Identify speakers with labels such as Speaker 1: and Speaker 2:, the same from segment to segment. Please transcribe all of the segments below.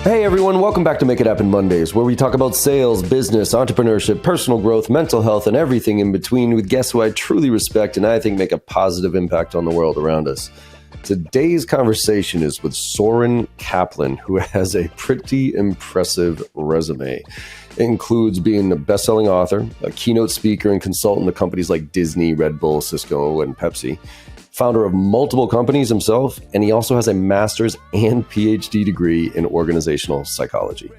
Speaker 1: Hey everyone, welcome back to Make It Happen Mondays, where we talk about sales, business, entrepreneurship, personal growth, mental health, and everything in between with guests who I truly respect and I think make a positive impact on the world around us. Today's conversation is with Soren Kaplan, who has a pretty impressive resume. It includes being a best-selling author, a keynote speaker and consultant to companies like Disney, Red Bull, Cisco, and Pepsi. Founder of multiple companies himself, and he also has a master's and PhD degree in organizational psychology.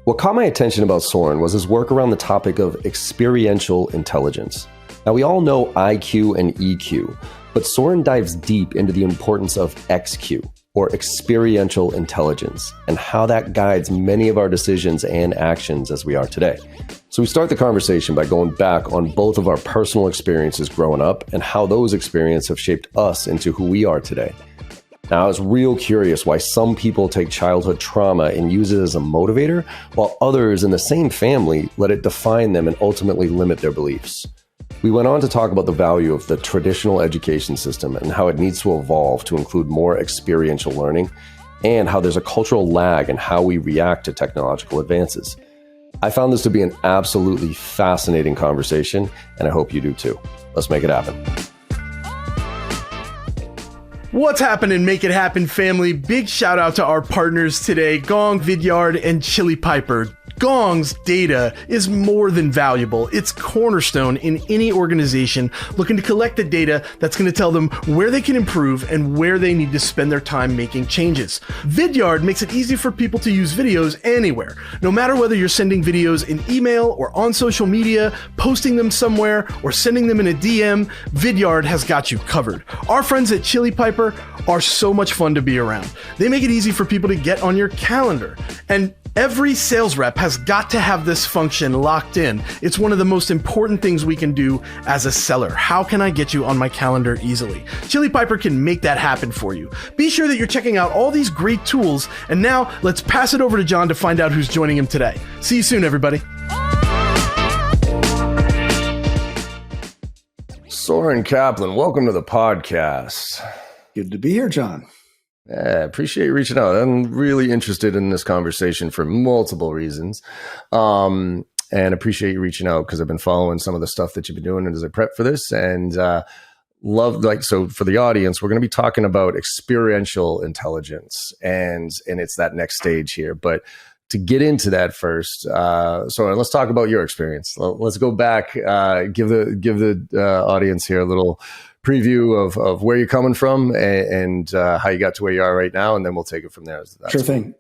Speaker 1: What caught my attention about Soren was his work around the topic of experiential intelligence. Now, we all know IQ and EQ, but Soren dives deep into the importance of XQ, or experiential intelligence, and how that guides many of our decisions and actions as we are today. So we start the conversation by going back on both of our personal experiences growing up and how those experiences have shaped us into who we are today. Now, I was real curious why some people take childhood trauma and use it as a motivator, while others in the same family let it define them and ultimately limit their beliefs. We went on to talk about the value of the traditional education system and how it needs to evolve to include more experiential learning, and how there's a cultural lag in how we react to technological advances. I found this to be an absolutely fascinating conversation, and I hope you do too. Let's make it happen.
Speaker 2: What's happening, Make It Happen family? Big shout out to our partners today, Gong, Vidyard, and Chili Piper. Gong's data is more than valuable. It's cornerstone in any organization looking to collect the data that's going to tell them where they can improve and where they need to spend their time making changes. Vidyard makes it easy for people to use videos anywhere. No matter whether you're sending videos in email or on social media, posting them somewhere, or sending them in a DM, Vidyard has got you covered. Our friends at Chili Piper are so much fun to be around. They make it easy for people to get on your calendar. And every sales rep has got to have this function locked in. It's one of the most important things we can do as a seller. How can I get you on my calendar easily? Chili Piper can make that happen for you. Be sure that you're checking out all these great tools. And now let's pass it over to John to find out who's joining him today. See you soon, everybody.
Speaker 1: Soren Kaplan, welcome to the podcast.
Speaker 3: Good to be here, John.
Speaker 1: Yeah, appreciate you reaching out. I'm really interested in this conversation for multiple reasons. And appreciate you reaching out because I've been following some of the stuff that you've been doing as I prep for this, and so for the audience, we're going to be talking about experiential intelligence, and it's that next stage here. But to get into that first, Soren, let's talk about your experience. Let's go back, give the audience here a little preview of where you're coming from and how you got to where you are right now, and then we'll take it from there.
Speaker 3: Sure thing.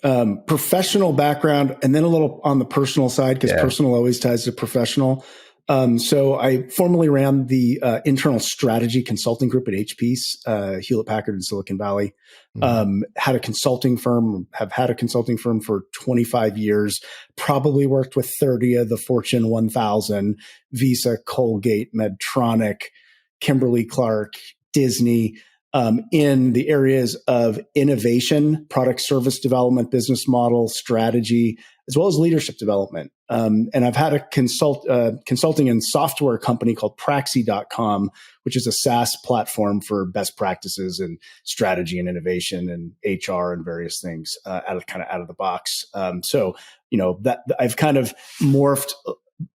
Speaker 3: Professional background, and then a little on the personal side, because personal always ties to professional. So I formerly ran the internal strategy consulting group at HP's, Hewlett Packard in Silicon Valley. Have had a consulting firm for 25 years, probably worked with 30 of the Fortune 1000, Visa, Colgate, Medtronic, Kimberly-Clark, Disney, in the areas of innovation, product service development, business model, strategy, as well as leadership development. And I've had a consulting and software company called Praxi.com, which is a SaaS platform for best practices and strategy and innovation and HR and various things out of the box. So, that I've kind of morphed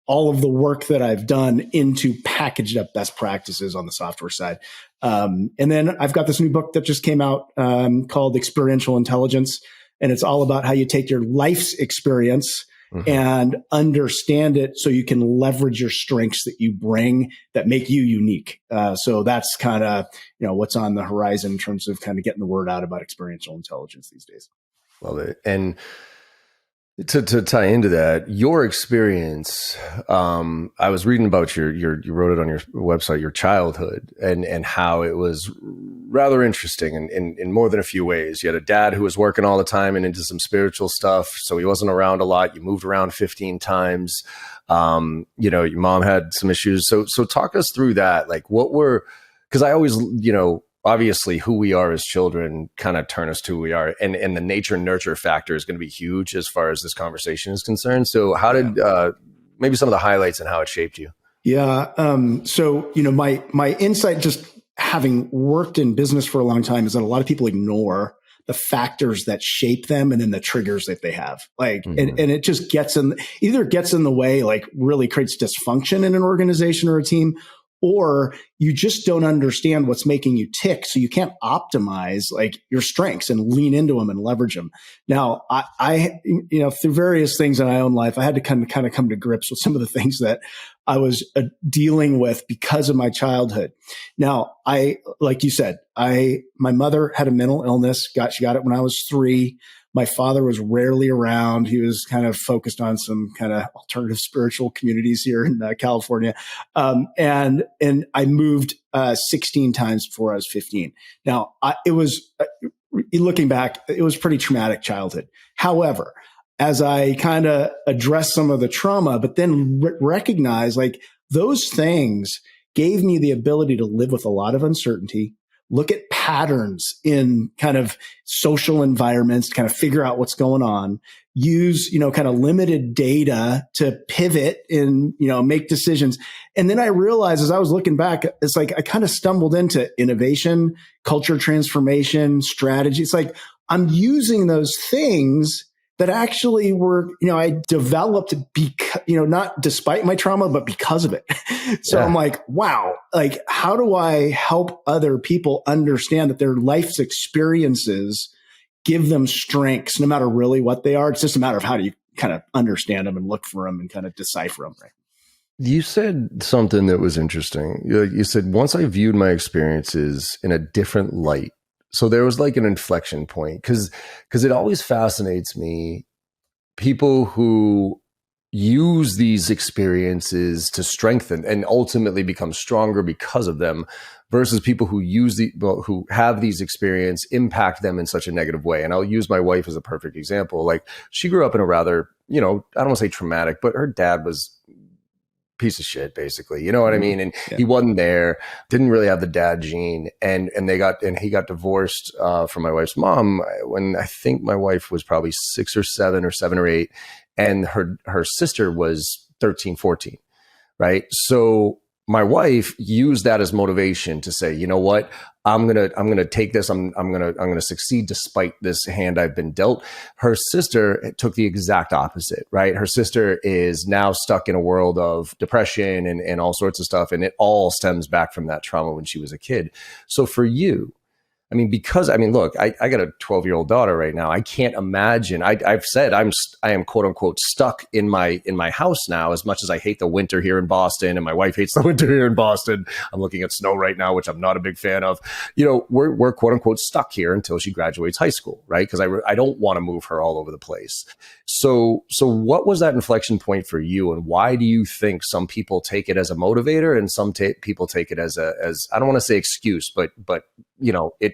Speaker 3: all of the work that I've done into packaged up best practices on the software side. And then I've got this new book that just came out called Experiential Intelligence. And it's all about how you take your life's experience and understand it so you can leverage your strengths that you bring that make you unique. So that's kind of, what's on the horizon in terms of kind of getting the word out about experiential intelligence these days.
Speaker 1: Love it. And to tie into that, your experience, I was reading about you wrote it on your website, your childhood, and how it was rather interesting in more than a few ways. You had a dad who was working all the time and into some spiritual stuff, so he wasn't around a lot. You moved around 15 times. Your mom had some issues. So talk us through that. Like, because I always, obviously who we are as children kind of turn us to who we are, and the nature and nurture factor is going to be huge as far as this conversation is concerned. So how did maybe some of the highlights and how it shaped you?
Speaker 3: Yeah. So my insight, just having worked in business for a long time, is that a lot of people ignore the factors that shape them and then the triggers that they have. Like,
Speaker 1: Mhm.
Speaker 3: and it just either gets in the way, like really creates dysfunction in an organization or a team, or you just don't understand what's making you tick. So you can't optimize like your strengths and lean into them and leverage them. Now, I through various things in my own life, I had to kind of come to grips with some of the things that I was dealing with because of my childhood. Now, like you said, my mother had a mental illness. She got it when I was 3. My father was rarely around. He was kind of focused on some kind of alternative spiritual communities here in California. And I moved 16 times before I was 15. Now, looking back, it was pretty traumatic childhood. However, as I kind of address some of the trauma, but then recognize like those things gave me the ability to live with a lot of uncertainty, look at patterns in kind of social environments to kind of figure out what's going on, use, kind of limited data to pivot and, make decisions. And then I realized as I was looking back, it's like I kind of stumbled into innovation, culture transformation, strategy. It's like I'm using those things that actually were, I developed, not despite my trauma, but because of it. So I'm like, wow, like, how do I help other people understand that their life's experiences give them strengths, no matter really what they are? It's just a matter of how do you kind of understand them and look for them and kind of decipher them, right?
Speaker 1: You said something that was interesting. You said, once I viewed my experiences in a different light. So there was like an inflection point because it always fascinates me, people who use these experiences to strengthen and ultimately become stronger because of them versus people who who have these experiences impact them in such a negative way. And I'll use my wife as a perfect example. Like, she grew up in a rather, I don't want to say traumatic, but her dad was piece of shit, basically. You know what I mean? And he wasn't there, didn't really have the dad gene. And he got divorced from my wife's mom when I think my wife was probably 6 or 7 or 7 or 8. And her sister was 13, 14. Right. So my wife used that as motivation to say, you know what, I'm gonna take this. I'm gonna succeed despite this hand I've been dealt. Her sister took the exact opposite, right? Her sister is now stuck in a world of depression and all sorts of stuff, and it all stems back from that trauma when she was a kid. So for you, look, I got a 12-year-old daughter right now. I can't imagine. I've said I am quote unquote stuck in my house now. As much as I hate the winter here in Boston, and my wife hates the winter here in Boston. I'm looking at snow right now, which I'm not a big fan of. We're quote unquote stuck here until she graduates high school, right? Because I don't want to move her all over the place. So what was that inflection point for you, and why do you think some people take it as a motivator and some people take it as I don't want to say excuse, but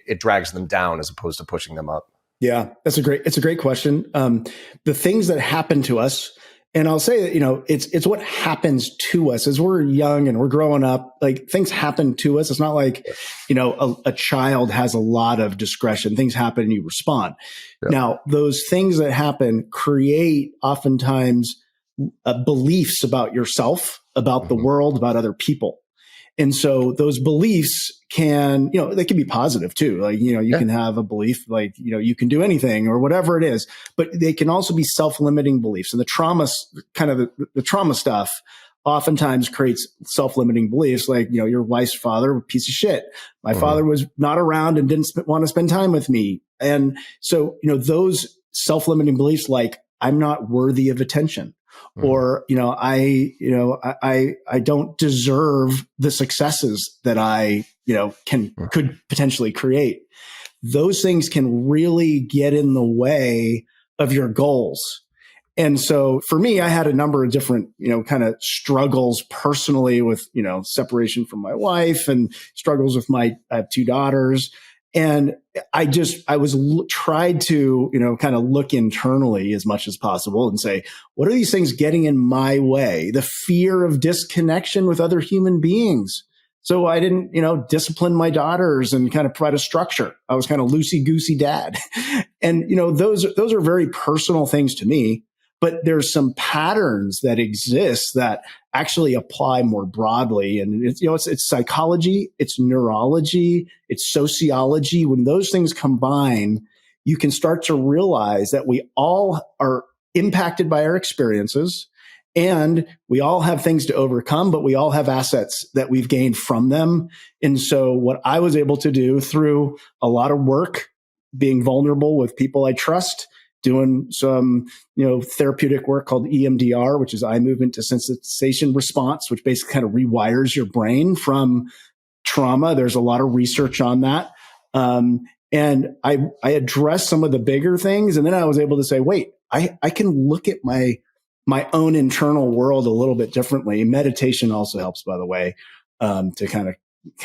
Speaker 1: it drags them down as opposed to pushing them up?
Speaker 3: Yeah, it's a great question. The things that happen to us, and I'll say that, it's what happens to us as we're young and we're growing up, like things happen to us. It's not like, a child has a lot of discretion. Things happen and you respond. Yeah. Now, those things that happen create oftentimes beliefs about yourself, about the world, about other people. And so those beliefs can, they can be positive too. Like, you can have a belief like, you can do anything or whatever it is, but they can also be self-limiting beliefs. And the trauma, kind of the trauma stuff oftentimes creates self-limiting beliefs. Like, your wife's father, piece of shit. My father was not around and didn't want to spend time with me. And so, those self-limiting beliefs, like I'm not worthy of attention. Or, I don't deserve the successes that I, could potentially create. Those things can really get in the way of your goals. And so for me, I had a number of different, kind of struggles personally with, separation from my wife and struggles with I have 2 daughters. And I tried to, kind of look internally as much as possible and say, what are these things getting in my way? The fear of disconnection with other human beings. So I didn't, discipline my daughters and kind of provide a structure. I was kind of loosey-goosey dad. And, those are very personal things to me. But there's some patterns that exist that actually apply more broadly. And it's psychology, it's neurology, it's sociology. When those things combine, you can start to realize that we all are impacted by our experiences, and we all have things to overcome, but we all have assets that we've gained from them. And so what I was able to do through a lot of work, being vulnerable with people I trust, doing some, therapeutic work called EMDR, which is eye movement desensitization response, which basically kind of rewires your brain from trauma. There's a lot of research on that. And I addressed some of the bigger things. And then I was able to say, wait, I can look at my own internal world a little bit differently. Meditation also helps, by the way, to kind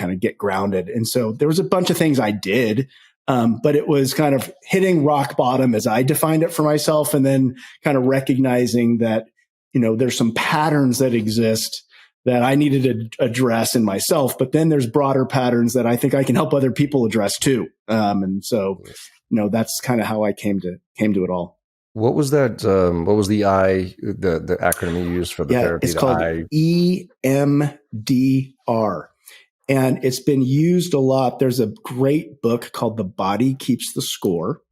Speaker 3: of get grounded. And so there was a bunch of things I did, but it was kind of hitting rock bottom as I defined it for myself, and then kind of recognizing that, there's some patterns that exist that I needed to address in myself, but then there's broader patterns that I think I can help other people address too. And so, that's kind of how I came to it all.
Speaker 1: What was that? What was the acronym you used for the therapy?
Speaker 3: It's called EMDR. And it's been used a lot. There's a great book called The Body Keeps the Score.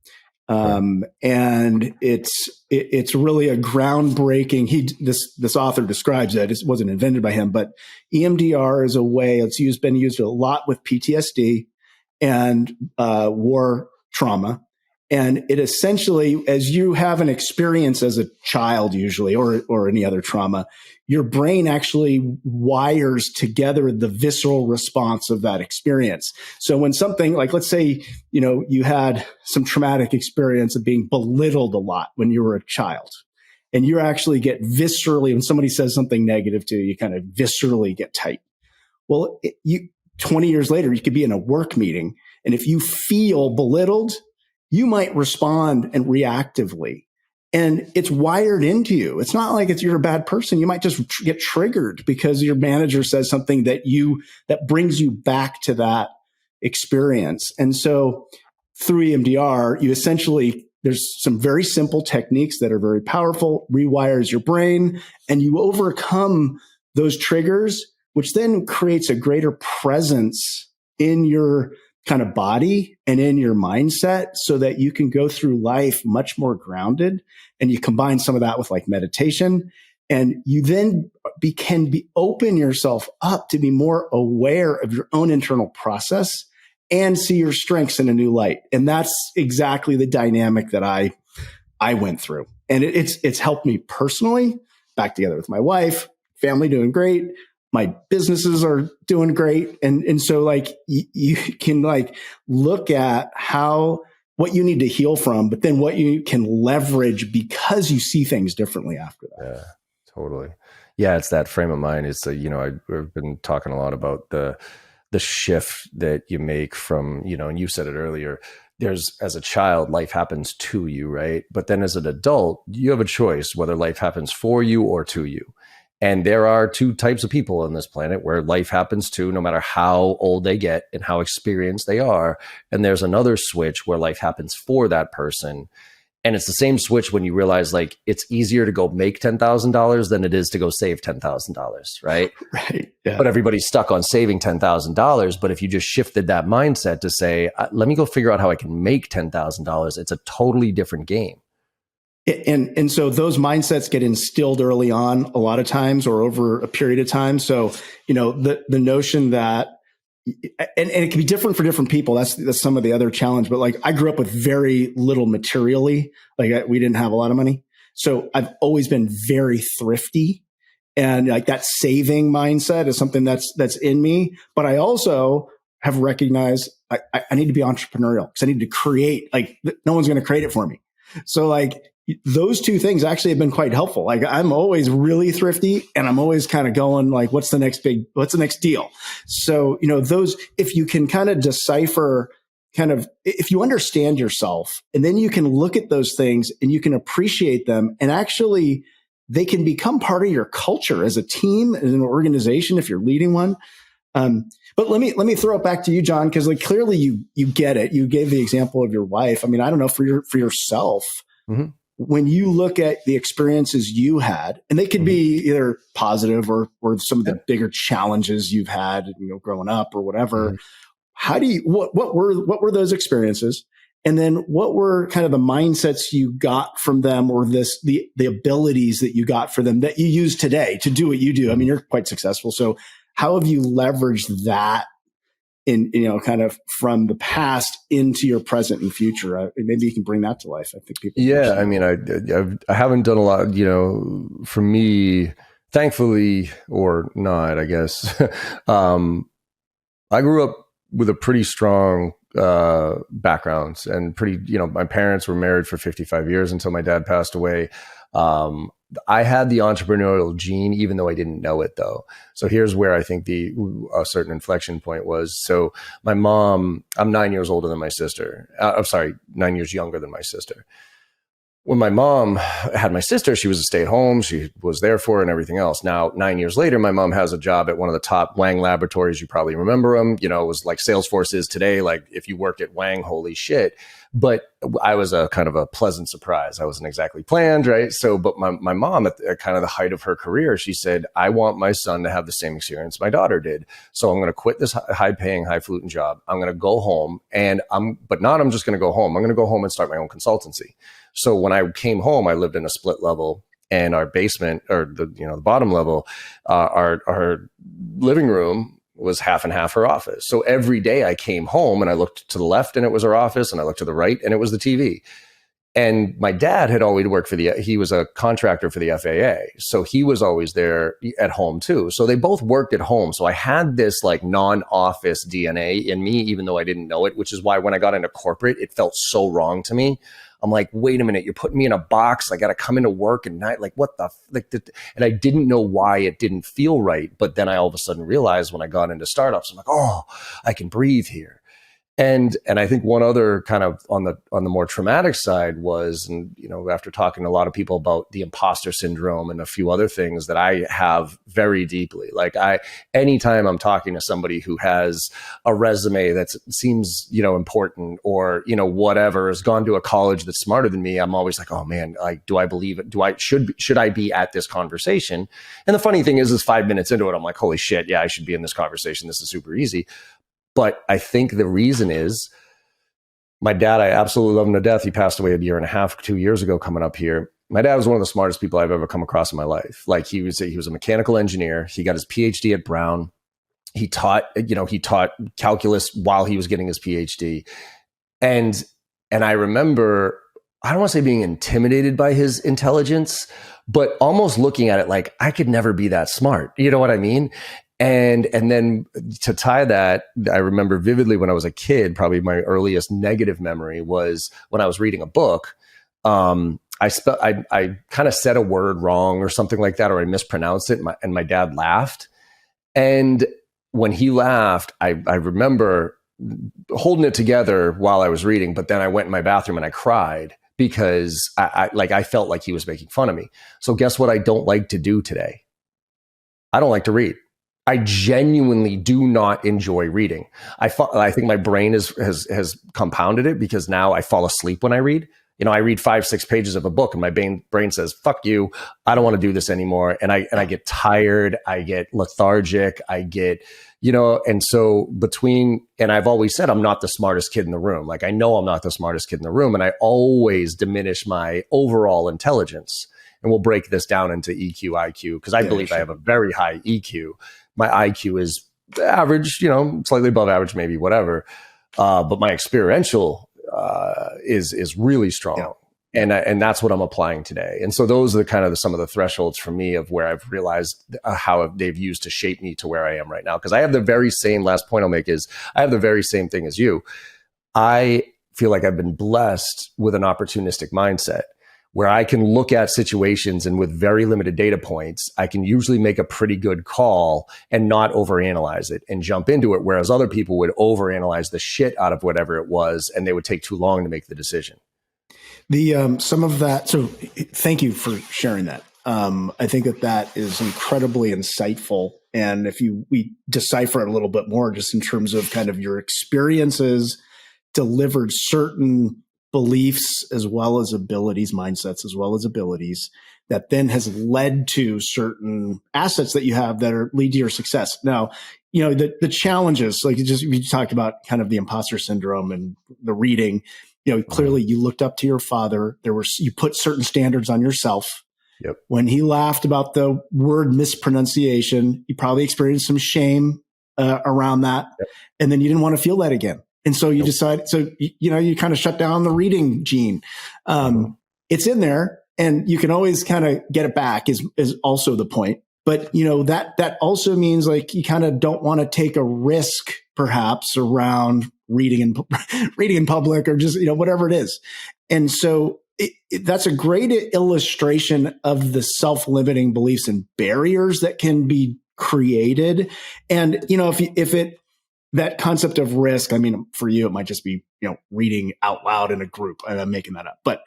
Speaker 3: And it's really a groundbreaking. This author describes it. It wasn't invented by him, but EMDR is a way been used a lot with PTSD and war trauma. And it essentially, as you have an experience as a child, usually, or any other trauma, your brain actually wires together the visceral response of that experience. So when something like, let's say, you had some traumatic experience of being belittled a lot when you were a child, and you actually get viscerally, when somebody says something negative to you, you kind of viscerally get tight. Well, 20 years later, you could be in a work meeting, and if you feel belittled, you might respond and reactively, and it's wired into you. It's not like you're a bad person. You might just get triggered because your manager says something that brings you back to that experience. And so through EMDR, there's some very simple techniques that are very powerful, rewires your brain, and you overcome those triggers, which then creates a greater presence in your kind of body and in your mindset, so that you can go through life much more grounded. And you combine some of that with like meditation, and you then can open yourself up to be more aware of your own internal process and see your strengths in a new light. And that's exactly the dynamic that I went through. And it's helped me personally, back together with my wife, family doing great. My businesses are doing great. And so like you can like look at what you need to heal from, but then what you can leverage because you see things differently after that.
Speaker 1: Yeah, totally. Yeah. It's that frame of mind. It's I've been talking a lot about the shift that you make from, and you said it earlier, as a child, life happens to you, right? But then as an adult, you have a choice whether life happens for you or to you. And there are two types of people on this planet where life happens to, no matter how old they get and how experienced they are. And there's another switch where life happens for that person. And it's the same switch when you realize like it's easier to go make $10,000 than it is to go save $10,000, right?
Speaker 3: Right. Yeah.
Speaker 1: But everybody's stuck on saving $10,000. But if you just shifted that mindset to say, let me go figure out how I can make $10,000, it's a totally different game.
Speaker 3: And so those mindsets get instilled early on a lot of times, or over a period of time. So, the notion that, and it can be different for different people. That's some of the other challenge. But like, I grew up with very little materially, we didn't have a lot of money. So I've always been very thrifty, and like that saving mindset is something that's in me. But I also have recognized I need to be entrepreneurial, because I need to create, no one's going to create it for me. So like, those two things actually have been quite helpful. Like I'm always really thrifty, and I'm always kind of going like, what's the next deal? So, if you can kind of decipher if you understand yourself, and then you can look at those things and you can appreciate them, and actually they can become part of your culture as a team, as an organization, if you're leading one. But let me throw it back to you, John, because like clearly you get it. You gave the example of your wife. I mean, I don't know, for yourself, mm-hmm. When you look at the experiences you had, and they could be either positive or some of the bigger challenges you've had, growing up or whatever. Mm-hmm. What were those experiences? And then what were kind of the mindsets you got from them, or the abilities that you got for them that you use today to do what you do? I mean, you're quite successful. So how have you leveraged that in, kind of from the past into your present and future? Maybe you can bring that to life. I think people.
Speaker 1: Yeah. I mean, I haven't done a lot, for me, thankfully, or not, I guess. I grew up with a pretty strong backgrounds and my parents were married for 55 years until my dad passed away. I had the entrepreneurial gene, even though I didn't know it though. So here's where I think a certain inflection point was. So my mom, I'm 9 years older than my sister. 9 years younger than my sister. When my mom had my sister, she was a stay-at-home. She was there for her and everything else. Now, 9 years later, my mom has a job at one of the top Wang laboratories. You probably remember them. It was like Salesforce is today. Like if you worked at Wang, holy shit. But I was a kind of a pleasant surprise. I wasn't exactly planned, right? So, but my mom at kind of the height of her career, she said, I want my son to have the same experience my daughter did. So I'm going to quit this high-paying, highfalutin job. I'm going to go home I'm just going to go home. I'm going to go home and start my own consultancy. So when I came home, I lived in a split level, and our basement, or the bottom level, our living room was half and half her office. So every day I came home and I looked to the left and it was her office, and I looked to the right and it was the TV. And my dad had always worked he was a contractor for the FAA. So he was always there at home too. So they both worked at home. So I had this like non-office DNA in me, even though I didn't know it, which is why when I got into corporate, it felt so wrong to me. I'm like, wait a minute, you're putting me in a box. I got to come into work at night. Like what and I didn't know why it didn't feel right. But then I all of a sudden realized when I got into startups, I'm like, oh, I can breathe here. And I think one other kind of on the more traumatic side was, and after talking to a lot of people about the imposter syndrome and a few other things that I have very deeply, like anytime I'm talking to somebody who has a resume that seems important, or whatever, has gone to a college that's smarter than me, I'm always like, oh man, like, do I believe it? Should I be at this conversation? And the funny thing is 5 minutes into it, I'm like, holy shit, yeah, I should be in this conversation. This is super easy. But I think the reason is my dad, I absolutely love him to death. He passed away 2 years ago coming up here. My dad was one of the smartest people I've ever come across in my life. Like he was a mechanical engineer. He got his PhD at Brown. He taught calculus while he was getting his PhD. And I remember, I don't want to say being intimidated by his intelligence, but almost looking at it like I could never be that smart. You know what I mean? And then to tie that, I remember vividly when I was a kid, probably my earliest negative memory was when I was reading a book. I kind of said a word wrong or something like that, or I mispronounced it, and my dad laughed. And when he laughed, I remember holding it together while I was reading, but then I went in my bathroom and I cried because I felt like he was making fun of me. So guess what I don't like to do today? I don't like to read. I genuinely do not enjoy reading. I think my brain has compounded it, because now I fall asleep when I read. I read 5-6 pages of a book and my brain says, fuck you. I don't want to do this anymore. And I get tired. I get lethargic. I get, and so and I've always said, I'm not the smartest kid in the room. Like I know I'm not the smartest kid in the room, and I always diminish my overall intelligence. And we'll break this down into EQ, IQ, because I believe I have a very high EQ. My IQ is average, slightly above average, maybe whatever. But my experiential is really strong. Yeah. And that's what I'm applying today. And so those are some of the thresholds for me of where I've realized how they've used to shape me to where I am right now. Because I have the very same, last point I'll make is, I have the very same thing as you. I feel like I've been blessed with an opportunistic mindset, where I can look at situations and with very limited data points, I can usually make a pretty good call and not overanalyze it and jump into it. Whereas other people would overanalyze the shit out of whatever it was, and they would take too long to make the decision.
Speaker 3: Some of that. So thank you for sharing that. I think that is incredibly insightful. And if we decipher it a little bit more, just in terms of kind of your experiences, delivered certain beliefs as well as abilities, mindsets as well as abilities, that then has led to certain assets that you have that lead to your success. Now, the challenges, like you talked about kind of the imposter syndrome and the reading, clearly you looked up to your father. You put certain standards on yourself.
Speaker 1: Yep.
Speaker 3: When he laughed about the word mispronunciation, you probably experienced some shame around that.
Speaker 1: Yep.
Speaker 3: And then you didn't want to feel that again. And so you decide, you kind of shut down the reading gene. It's in there and you can always kind of get it back is also the point. But, that also means like you kind of don't want to take a risk perhaps around reading in public or just, whatever it is. And so that's a great illustration of the self-limiting beliefs and barriers that can be created. And, that concept of risk, I mean, for you, it might just be, reading out loud in a group. I'm making that up. But,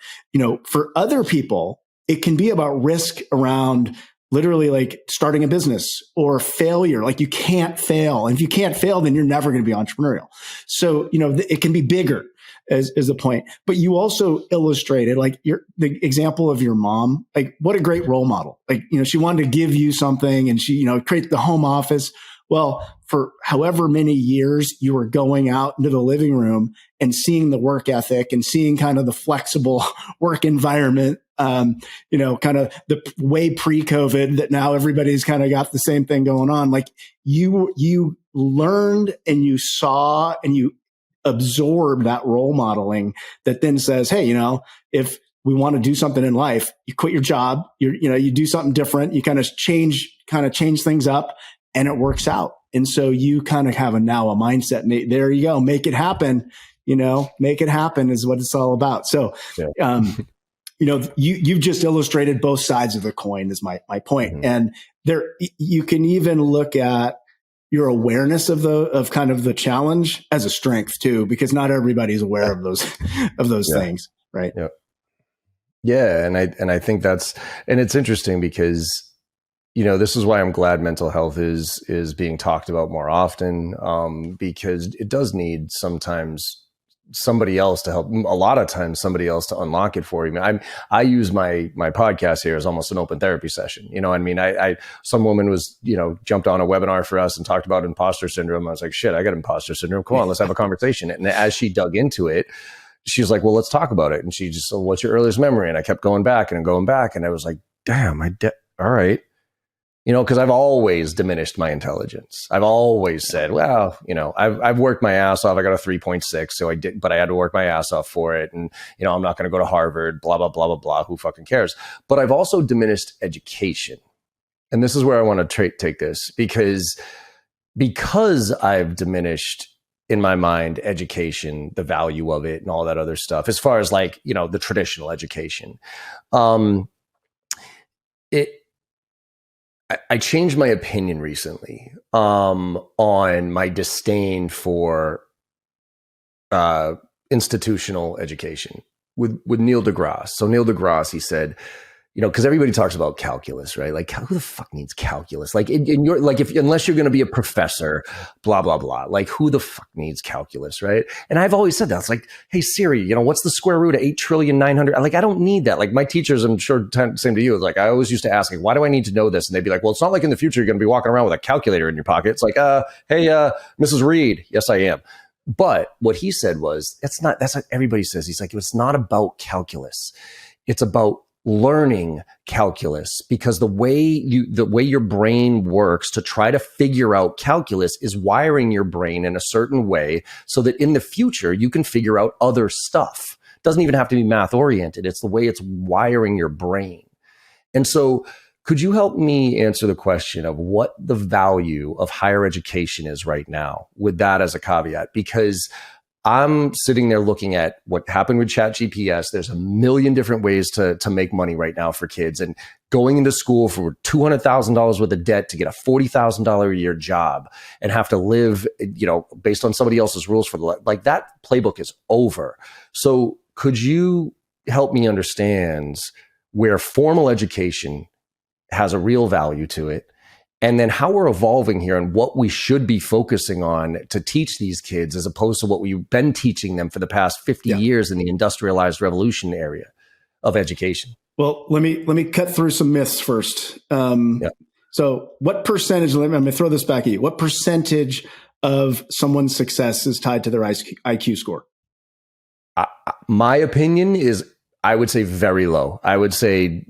Speaker 3: for other people, it can be about risk around literally like starting a business or failure. Like you can't fail. And if you can't fail, then you're never going to be entrepreneurial. So, it can be bigger is the point. But you also illustrated like the example of your mom, like what a great role model. Like, she wanted to give you something and she, create the home office. Well, for however many years you were going out into the living room and seeing the work ethic and seeing kind of the flexible work environment, kind of the way pre-COVID that now everybody's kind of got the same thing going on. Like you learned and you saw and you absorbed that role modeling that then says, hey, if we want to do something in life, you quit your job, you do something different, you kind of change things up and it works out. And so you kind of have now a mindset. There you go. Make it happen. Make it happen is what it's all about. So, you've just illustrated both sides of the coin is my point. Mm-hmm. And you can even look at your awareness of kind of the challenge as a strength too, because not everybody's aware of those things. Right.
Speaker 1: Yeah. Yeah. And I think it's interesting because, this is why I'm glad mental health is being talked about more often, because it does need sometimes somebody else to help. A lot of times somebody else to unlock it for you. I mean, I use my podcast here as almost an open therapy session. Some woman was, jumped on a webinar for us and talked about imposter syndrome. I was like, shit, I got imposter syndrome. Come on, let's have a conversation. And as she dug into it, she was like, well, let's talk about it. And she just said, what's your earliest memory? And I kept going back and going back. And I was like, damn, all right. Because I've always diminished my intelligence. I've always said, well, I've worked my ass off. I got a 3.6, so I did, but I had to work my ass off for it. And, I'm not going to go to Harvard, blah, blah, blah, blah, blah. Who fucking cares? But I've also diminished education. And this is where I want to take this because I've diminished in my mind education, the value of it and all that other stuff, as far as like, the traditional education. I changed my opinion recently on my disdain for institutional education with Neil deGrasse. So Neil deGrasse, he said, because everybody talks about calculus, right? Like, who the fuck needs calculus? Like, unless you're going to be a professor, blah, blah, blah. Like, who the fuck needs calculus, right? And I've always said that. It's like, hey, Siri, what's the square root of 8,900,000,000? Like, I don't need that. Like, my teachers, I'm sure, same to you. Like, I always used to ask, like, why do I need to know this? And they'd be like, well, it's not like in the future you're going to be walking around with a calculator in your pocket. It's like, hey, Mrs. Reed. Yes, I am. But what he said was, that's what everybody says. He's like, it's not about calculus. It's about learning calculus, because the way your brain works to try to figure out calculus is wiring your brain in a certain way so that in the future you can figure out other stuff. It doesn't even have to be math oriented. It's the way it's wiring your brain. And so could you help me answer the question of what the value of higher education is right now, with that as a caveat? Because I'm sitting there looking at what happened with ChatGPT. There's a million different ways to make money right now for kids, and going into school for $200,000 worth of debt to get a $40,000 a year job and have to live, based on somebody else's rules like that playbook is over. So could you help me understand where formal education has a real value to it, and then how we're evolving here and what we should be focusing on to teach these kids as opposed to what we've been teaching them for the past 50 years in the industrialized revolution area of education?
Speaker 3: Well, let me cut through some myths first. So what percentage, I'm going to throw this back at you. What percentage of someone's success is tied to their IQ score?
Speaker 1: My opinion is, I would say very low. I would say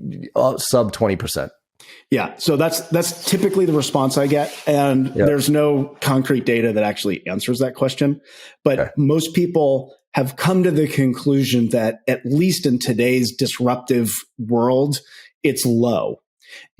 Speaker 1: sub 20%.
Speaker 3: Yeah. So that's typically the response I get. And there's no concrete data that actually answers that question. But most people have come to the conclusion that at least in today's disruptive world, it's low.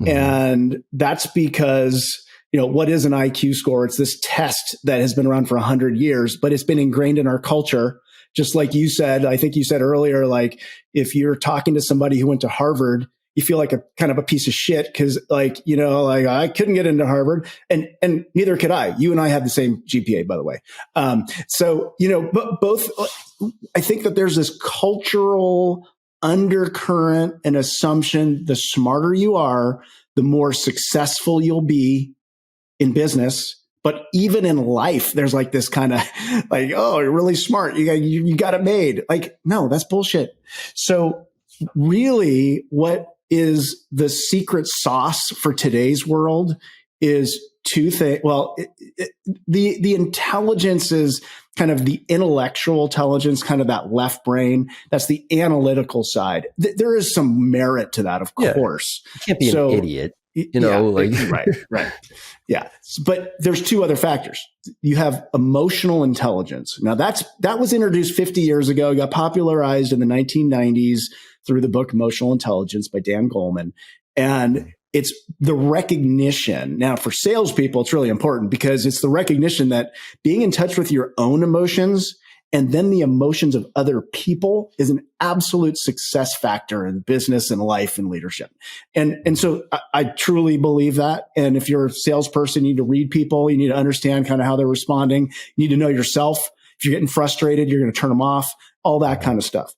Speaker 3: And that's because, what is an IQ score? It's this test that has been around for 100 years, but it's been ingrained in our culture. Just like you said, I think you said earlier, like if you're talking to somebody who went to Harvard, you feel like a kind of a piece of shit because like I couldn't get into Harvard and neither could I. You and I had the same GPA, by the way. But both, I think that there's this cultural undercurrent and assumption the smarter you are, the more successful you'll be in business. But even in life, there's like this kind of like, oh, you're really smart. You got it made. Like, no, that's bullshit. So really what is the secret sauce for today's world is two things. Well, the intelligence is kind of the intellectual intelligence, kind of that left brain. That's the analytical side. There is some merit to that, of course.
Speaker 1: You can't be an idiot.
Speaker 3: Right. Yeah. But there's two other factors. You have emotional intelligence. Now that was introduced 50 years ago. It got popularized in the 1990s through the book Emotional Intelligence by Dan Goleman. And it's the recognition. Now for salespeople, it's really important because it's the recognition that being in touch with your own emotions and then the emotions of other people is an absolute success factor in business and life and leadership. And so I truly believe that. And if you're a salesperson, you need to read people. You need to understand kind of how they're responding. You need to know yourself. If you're getting frustrated, you're going to turn them off, all that kind of stuff.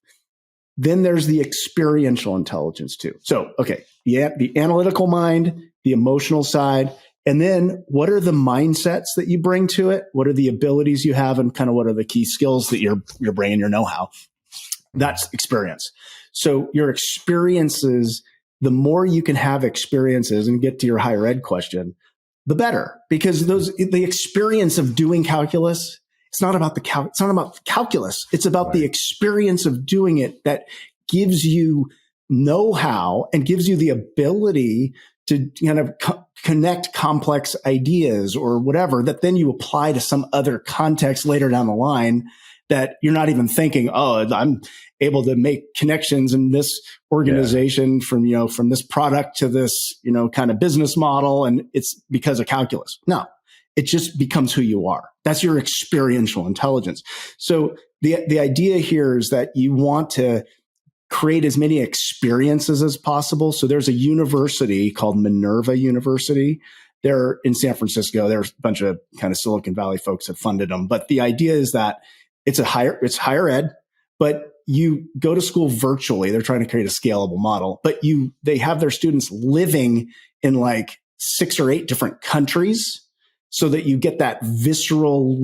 Speaker 3: Then there's the experiential intelligence too. So, okay, the analytical mind, the emotional side, and then what are the mindsets that you bring to it? What are the abilities you have and kind of what are the key skills that you're bringing your know-how? That's experience. So your experiences, the more you can have experiences and get to your higher ed question, the better, because the experience of doing calculus, it's not about it's not about calculus. It's about the experience of doing it that gives you know-how and gives you the ability to kind of connect complex ideas or whatever that then you apply to some other context later down the line that you're not even thinking, oh, I'm able to make connections in this organization from this product to this, kind of business model. And it's because of calculus. No, it just becomes who you are. That's your experiential intelligence. So the idea here is that you want to create as many experiences as possible. So there's a university called Minerva University. They're in San Francisco. There's a bunch of kind of Silicon Valley folks that funded them. But the idea is that it's higher ed, but you go to school virtually. They're trying to create a scalable model, but they have their students living in like 6 or 8 different countries so that you get that visceral,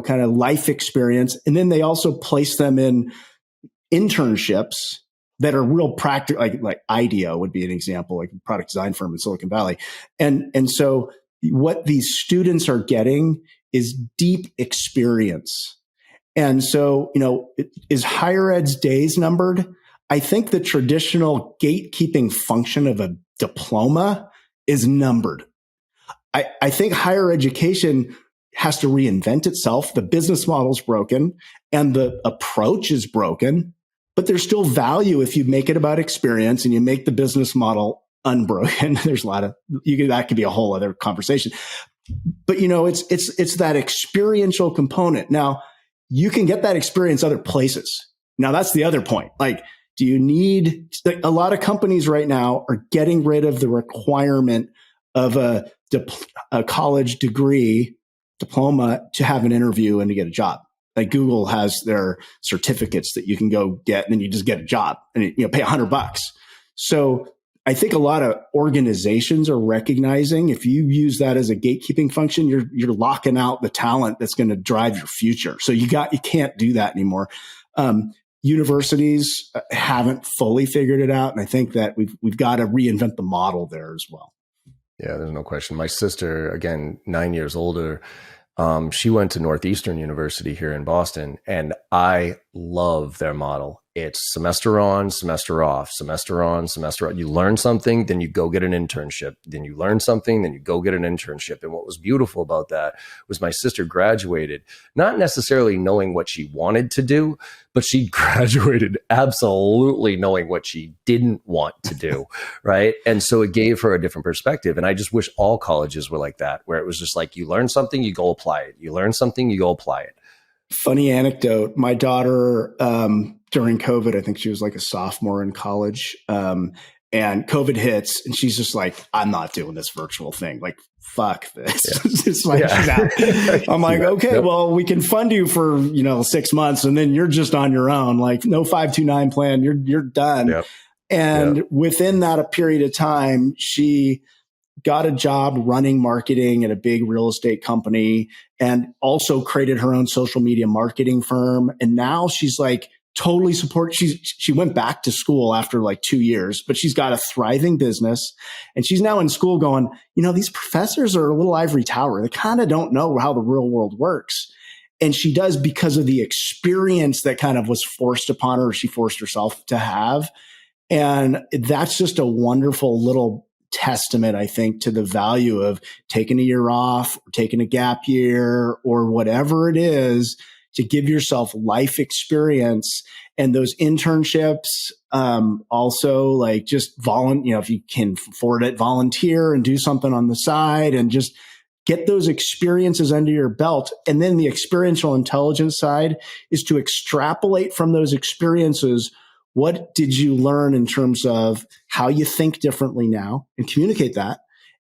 Speaker 3: kind of life experience. And then they also place them in internships that are real practical, like IDEO would be an example, like a product design firm in Silicon Valley. And so what these students are getting is deep experience. And so, is higher ed's days numbered? I think the traditional gatekeeping function of a diploma is numbered. I think higher education has to reinvent itself. The business model is broken and the approach is broken. But there's still value if you make it about experience and you make the business model unbroken. There's a lot of that could be a whole other conversation. But it's that experiential component. Now you can get that experience other places. Now that's the other point. Like, do you need a lot of companies right now are getting rid of the requirement of a college degree diploma to have an interview and to get a job. Like Google has their certificates that you can go get, and then you just get a job and pay $100. So I think a lot of organizations are recognizing if you use that as a gatekeeping function, you're locking out the talent that's going to drive your future. So you can't do that anymore. Universities haven't fully figured it out, and I think that we've got to reinvent the model there as well.
Speaker 1: Yeah, there's no question. My sister, again, 9 years older, She went to Northeastern University here in Boston, and I love their model. It's semester on, semester off, semester on, semester off. You learn something, then you go get an internship. Then you learn something, then you go get an internship. And what was beautiful about that was my sister graduated, not necessarily knowing what she wanted to do, but she graduated absolutely knowing what she didn't want to do, right? And so it gave her a different perspective. And I just wish all colleges were like that, where it was just like, you learn something, you go apply it. You learn something, you go apply it.
Speaker 3: Funny anecdote. My daughter, during COVID, I think she was like a sophomore in college, and COVID hits, and she's just like, I'm not doing this virtual thing. Like, fuck this. It's like, she's out. I'm like, okay, well, we can fund you for, 6 months, and then you're just on your own. Like, no 529 plan. You're done.
Speaker 1: Yep.
Speaker 3: And within that a period of time, she got a job running marketing at a big real estate company and also created her own social media marketing firm. And now she's like totally support. She went back to school after like 2 years, but she's got a thriving business, and she's now in school going, these professors are a little ivory tower. They kind of don't know how the real world works. And she does because of the experience that kind of was forced upon her. She forced herself to have. And that's just a wonderful little testament, I think, to the value of taking a year off or taking a gap year or whatever it is to give yourself life experience. And those internships, also like just if you can afford it, volunteer and do something on the side and just get those experiences under your belt. And then the experiential intelligence side is to extrapolate from those experiences. What did you learn in terms of how you think differently now, and communicate that,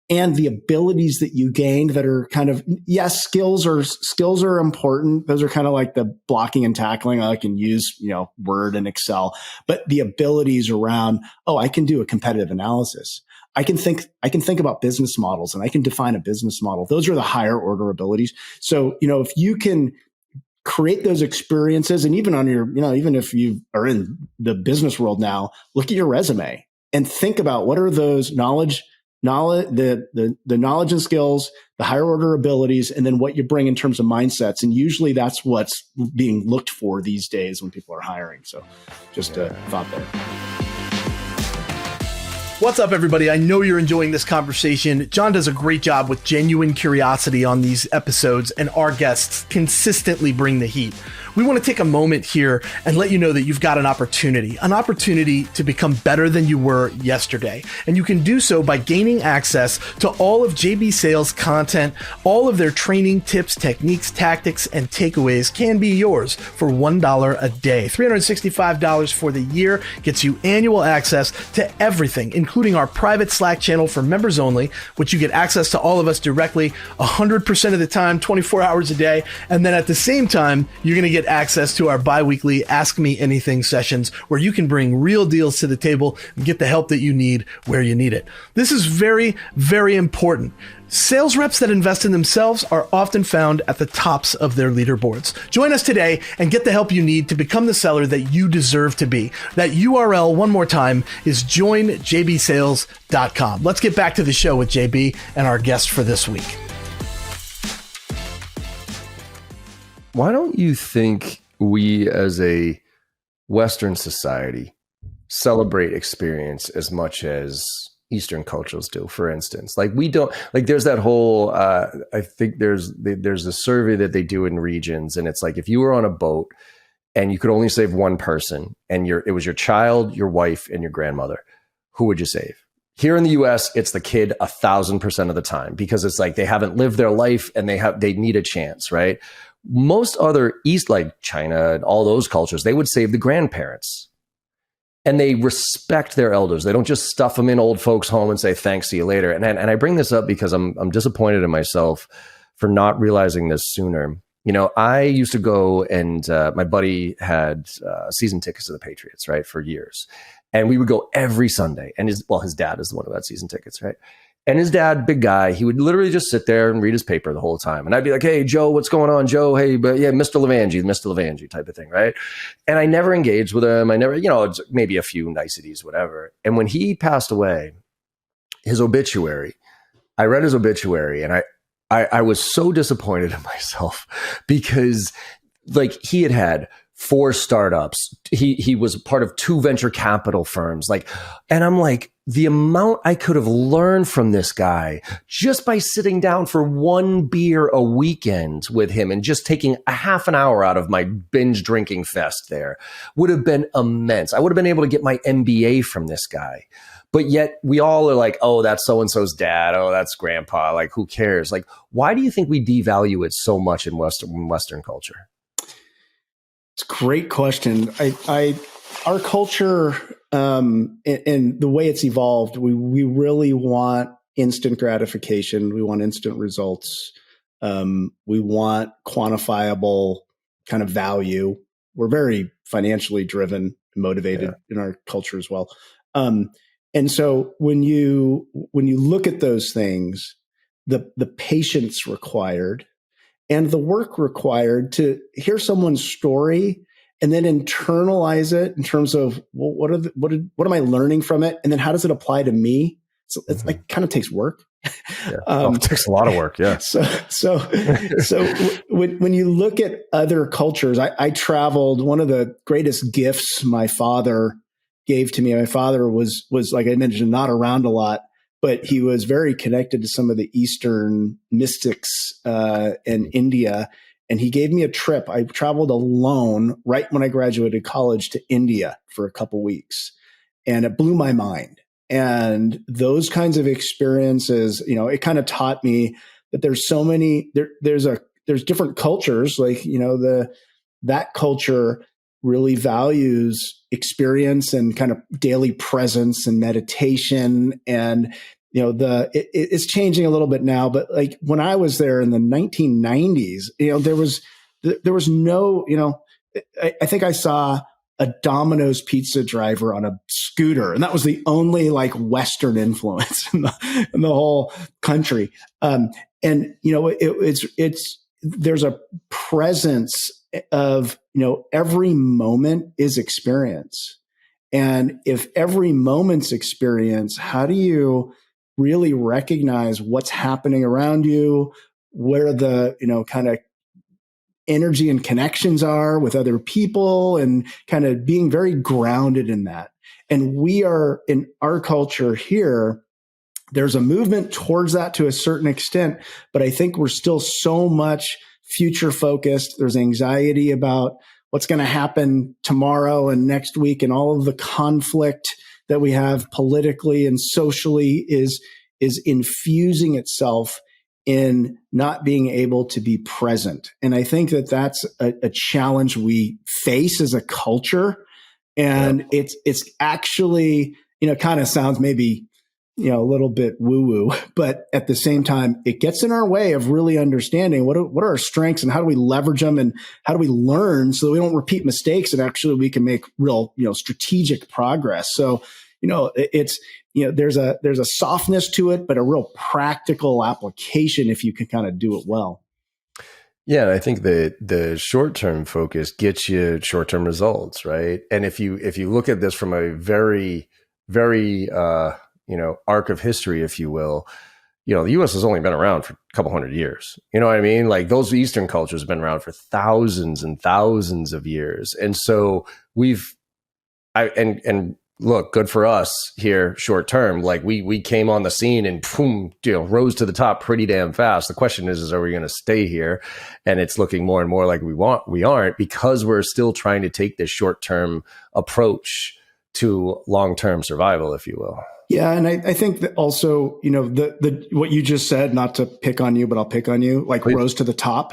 Speaker 3: and the abilities that you gained that are kind of, yes, skills are important. Those are kind of like the blocking and tackling. I can use, Word and Excel, but the abilities around, I can do a competitive analysis. I can think about business models, and I can define a business model. Those are the higher order abilities. So, if you can create those experiences, and even on your, even if you are in the business world now, look at your resume and think about what are those knowledge, the knowledge and skills, the higher order abilities, and then what you bring in terms of mindsets. And usually that's what's being looked for these days when people are hiring. So just a thought there.
Speaker 2: What's up, everybody? I know you're enjoying this conversation. John does a great job with genuine curiosity on these episodes, and our guests consistently bring the heat. We want to take a moment here and let you know that you've got an opportunity to become better than you were yesterday. And you can do so by gaining access to all of JB Sales' content. All of their training, tips, techniques, tactics, and takeaways can be yours for $1 a day. $365 for the year gets you annual access to everything, including our private Slack channel for members only, which you get access to all of us directly 100% of the time, 24 hours a day. And then at the same time, you're going to get access to our bi-weekly Ask Me Anything sessions, where you can bring real deals to the table and get the help that you need where you need it. This is very, very important. Sales reps that invest in themselves are often found at the tops of their leaderboards. Join us today and get the help you need to become the seller that you deserve to be. That URL, one more time, is joinjbsales.com. Let's get back to the show with JB and our guest for this week.
Speaker 1: Why don't you think we as a Western society celebrate experience as much as Eastern cultures do? For instance, like we don't, like there's that whole, I think there's a survey that they do in regions, and it's like, if you were on a boat and you could only save one person, and it was your child, your wife, and your grandmother, who would you save? Here in the US, it's the kid 1,000% of the time, because it's like they haven't lived their life and they need a chance, right? Most other East, like China and all those cultures, they would save the grandparents. And they respect their elders. They don't just stuff them in old folks' home and say, thanks, see you later. And I bring this up because I'm disappointed in myself for not realizing this sooner. I used to go, and my buddy had season tickets to the Patriots, right, for years. And we would go every Sunday. And his dad is the one who had season tickets, right? And his dad, big guy, he would literally just sit there and read his paper the whole time. And I'd be like, hey, Joe, what's going on, Joe? Hey, but yeah, Mr. Levangie type of thing, right? And I never engaged with him. I never, maybe a few niceties, whatever. And when he passed away, his obituary, I read his obituary, and I was so disappointed in myself because like he had 4 startups. He was part of 2 venture capital firms. Like, and I'm like, the amount I could have learned from this guy just by sitting down for 1 beer a weekend with him and just taking a half an hour out of my binge drinking fest there would have been immense. I would have been able to get my MBA from this guy. But yet we all are like, oh, that's so-and-so's dad. Oh, that's grandpa. Like, who cares? Like, why do you think we devalue it so much in Western culture?
Speaker 3: It's a great question. Our culture, and the way it's evolved, we really want instant gratification. We want instant results. We want quantifiable kind of value. We're very financially driven, motivated in our culture as well. And so when you look at those things, the patience required and the work required to hear someone's story and then internalize it in terms of, well, what am I learning from it, and then how does it apply to me? So it's like kind of takes work.
Speaker 1: Yeah. It takes a lot of work. Yeah.
Speaker 3: So when you look at other cultures, I traveled. One of the greatest gifts my father gave to me. My father was like I mentioned, not around a lot, but he was very connected to some of the Eastern mystics in India. And he gave me a trip. I traveled alone right when I graduated college to India for a couple weeks, and it blew my mind. And those kinds of experiences, it kind of taught me that there's so many. There's different cultures. Like that culture really values experience and kind of daily presence and meditation. And it's changing a little bit now, but like when I was there in the 1990s, there was no, I think I saw a Domino's pizza driver on a scooter, and that was the only like Western influence in the whole country. There's a presence of, every moment is experience. And if every moment's experience, how do you really recognize what's happening around you, where the, kind of energy and connections are with other people, and kind of being very grounded in that. And we are, in our culture here, there's a movement towards that to a certain extent, but I think we're still so much future focused. There's anxiety about what's going to happen tomorrow and next week, and all of the conflict that we have politically and socially is infusing itself in not being able to be present. And I think that that's a challenge we face as a culture. And it's actually, kind of sounds maybe, a little bit woo-woo, but at the same time, it gets in our way of really understanding what are our strengths and how do we leverage them, and how do we learn so that we don't repeat mistakes, and actually we can make real, strategic progress. So, there's a softness to it, but a real practical application if you can kind of do it well.
Speaker 1: Yeah, and I think the short-term focus gets you short-term results, right? And if you look at this from a very, very arc of history, if you will, the U.S. has only been around for a couple hundred years. You know what I mean? Like those Eastern cultures have been around for thousands and thousands of years, and so look, good for us here short term. Like we came on the scene and boom, rose to the top pretty damn fast. The question is are we going to stay here? And it's looking more and more like we aren't, because we're still trying to take this short term approach to long term survival, if you will.
Speaker 3: Yeah, and I think that also, the what you just said, not to pick on you, but I'll pick on you, like Please. Rose to the top.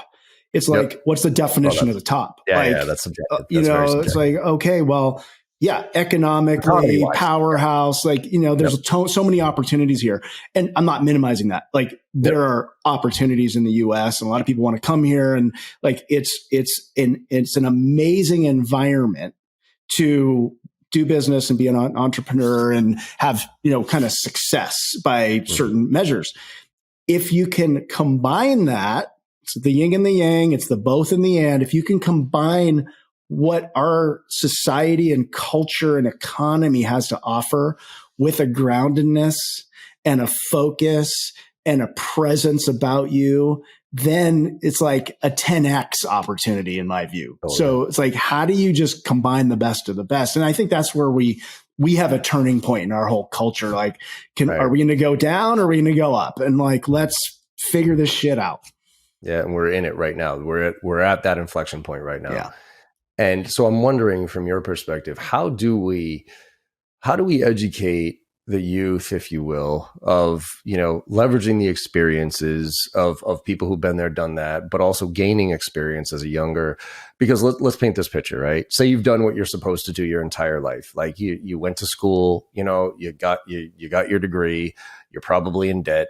Speaker 3: It's like, what's the definition of the top?
Speaker 1: Yeah, that's subjective.
Speaker 3: It's like, okay, well, yeah, economically, powerhouse, like, there's so many opportunities here. And I'm not minimizing that. Like there are opportunities in the US, and a lot of people want to come here, and like it's an amazing environment to do business and be an entrepreneur and have, kind of success by certain measures. If you can combine that, it's the yin and the yang, it's the both and the and. If you can combine what our society and culture and economy has to offer with a groundedness and a focus and a presence about you, then it's like a 10x opportunity in my view.
Speaker 1: Oh,
Speaker 3: so
Speaker 1: yeah.
Speaker 3: it's like, how do you just combine the best of the best? And I think that's where we have a turning point in our whole culture. Like, are we going to go down or are we going to go up? And like, let's figure this shit out.
Speaker 1: Yeah. And we're in it right now. We're at that inflection point right now.
Speaker 3: Yeah.
Speaker 1: And so I'm wondering, from your perspective, how do we educate the youth, if you will, of, leveraging the experiences of people who've been there, done that, but also gaining experience as a younger, because let's paint this picture, right? Say you've done what you're supposed to do your entire life. Like you went to school, you got your degree, you're probably in debt.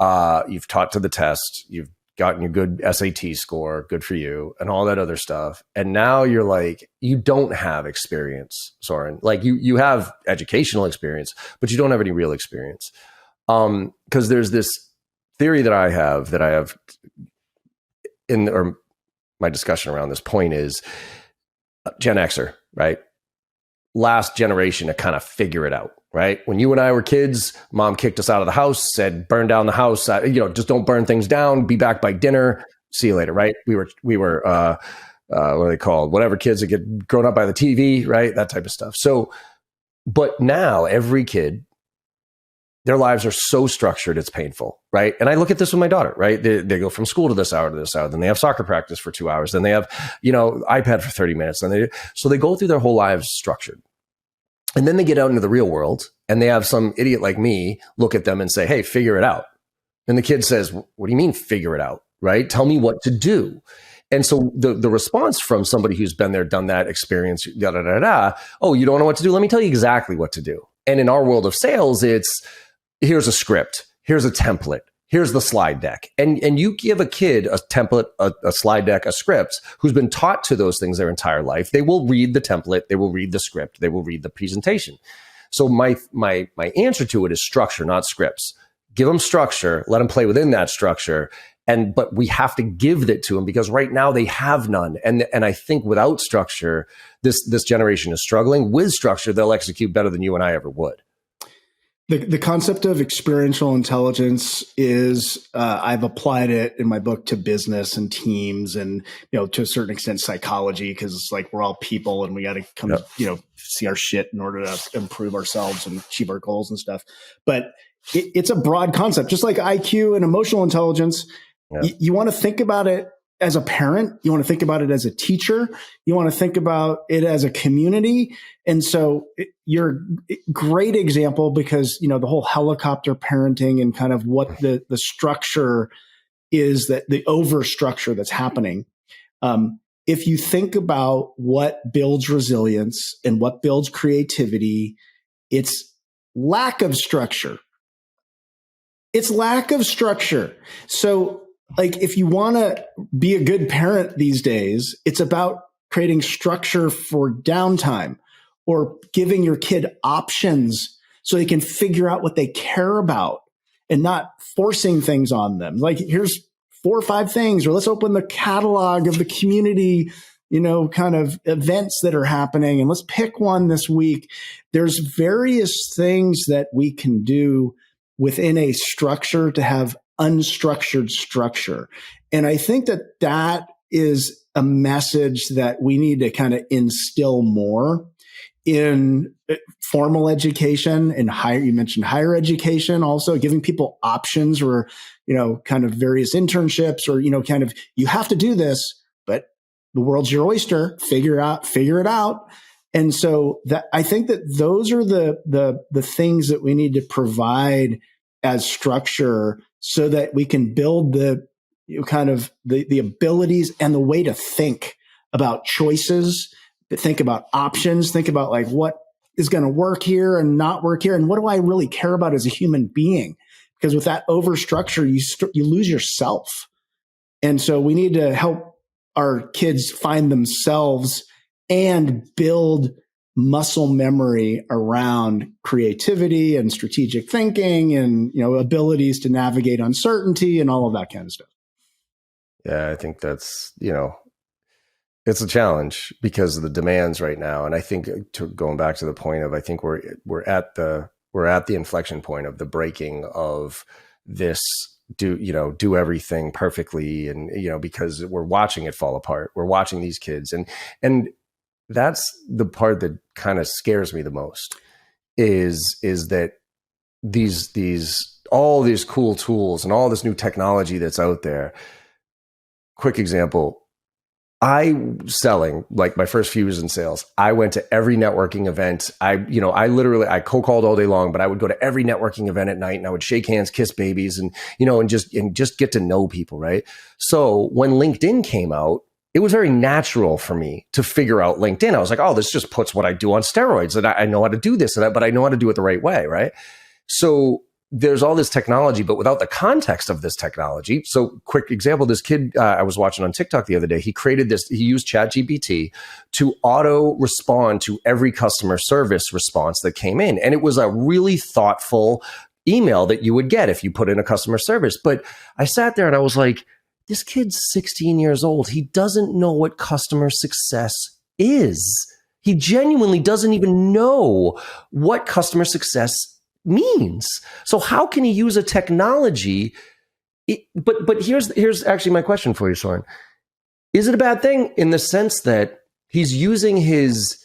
Speaker 1: You've taught to the test, you've gotten your good SAT score, good for you, and all that other stuff. And now you're like, you don't have experience, Soren. Like you have educational experience, but you don't have any real experience. Because there's this theory that I have or my discussion around this point is Gen Xer, right? Last generation to kind of figure it out. Right. When you and I were kids, mom kicked us out of the house, said, burn down the house, just don't burn things down, be back by dinner. See you later. Right. We were what are they called? Whatever kids that get grown up by the TV, right? That type of stuff. So, but now every kid, their lives are so structured, it's painful. Right. And I look at this with my daughter, right? They go from school to this hour, then they have soccer practice for 2 hours. Then they have, iPad for 30 minutes. So they go through their whole lives structured. And then they get out into the real world and they have some idiot like me look at them and say, hey, figure it out. And the kid says, what do you mean figure it out? Right? Tell me what to do. And so the response from somebody who's been there, done that, experience, oh, you don't know what to do? Let me tell you exactly what to do. And in our world of sales, it's here's a script, here's a template, here's the slide deck. And you give a kid a template, a slide deck, a script, who's been taught to those things their entire life. They will read the template, they will read the script, they will read the presentation. So my answer to it is structure, not scripts. Give them structure, let them play within that structure. But we have to give it to them because right now they have none. And I think without structure, this generation is struggling. With structure, they'll execute better than you and I ever would.
Speaker 3: The concept of experiential intelligence is, I've applied it in my book to business and teams and, to a certain extent, psychology, because it's like we're all people and we got to come, see our shit in order to improve ourselves and achieve our goals and stuff. But it's a broad concept, just like IQ and emotional intelligence. Yeah. You want to think about it as a parent. You want to think about it as a teacher. You want to think about it as a community. And so you're a great example because, the whole helicopter parenting and kind of what the structure is, that the overstructure that's happening. If you think about what builds resilience and what builds creativity, it's lack of structure. It's lack of structure. So like, if you want to be a good parent these days, it's about creating structure for downtime or giving your kid options so they can figure out what they care about and not forcing things on them. Like, here's 4 or 5 things, or let's open the catalog of the community, kind of events that are happening, and let's pick one this week. There's various things that we can do within a structure to have unstructured structure. And I think that is a message that we need to kind of instill more in formal education and higher. You mentioned higher education, also giving people options or, kind of various internships or, kind of, you have to do this, but the world's your oyster, figure it out. And so that I think that those are the things that we need to provide as structure so that we can build the abilities and the way to think about choices, to think about options, think about like what is going to work here and not work here. And what do I really care about as a human being? Because with that overstructure, you lose yourself. And so we need to help our kids find themselves and build muscle memory around creativity and strategic thinking and, abilities to navigate uncertainty and all of that kind of stuff.
Speaker 1: Yeah, I think that's, it's a challenge because of the demands right now. And I think going back to the point of, I think we're at the inflection point of the breaking of this do everything perfectly, and because we're watching it fall apart. We're watching these kids, and that's the part that kind of scares me the most, is that these all these cool tools and all this new technology that's out there. Quick example. Selling, like my first few years in sales, I went to every networking event. I cold-called all day long, but I would go to every networking event at night, and I would shake hands, kiss babies, and just get to know people, right? So when LinkedIn came out, it was very natural for me to figure out LinkedIn. I was like, oh, this just puts what I do on steroids, and I know how to do this and that, but I know how to do it the right way, right? So there's all this technology, but without the context of this technology. So quick example, this kid I was watching on TikTok the other day, he used ChatGPT to auto respond to every customer service response that came in. And it was a really thoughtful email that you would get if you put in a customer service. But I sat there and I was like, this kid's 16 years old. He doesn't know what customer success is. He genuinely doesn't even know what customer success means. So how can he use a technology? But here's actually my question for you, Soren. Is it a bad thing in the sense that he's using his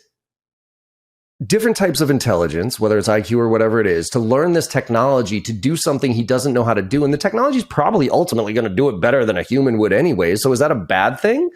Speaker 1: different types of intelligence, whether it's IQ or whatever it is, to learn this technology to do something he doesn't know how to do? And the technology is probably ultimately going to do it better than a human would anyway. So is that a bad thing?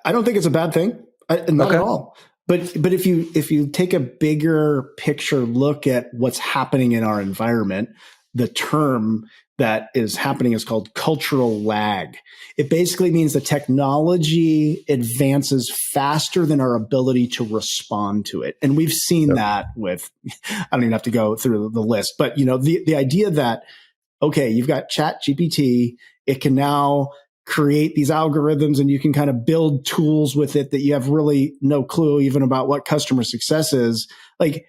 Speaker 3: I don't think it's a bad thing. Not at all. But if you take a bigger picture look at what's happening in our environment, the term that is happening is called cultural lag. It basically means the technology advances faster than our ability to respond to it. And we've seen that with, I don't even have to go through the list, but the idea that, okay, you've got ChatGPT, it can now create these algorithms and you can kind of build tools with it that you have really no clue even about what customer success is. Like,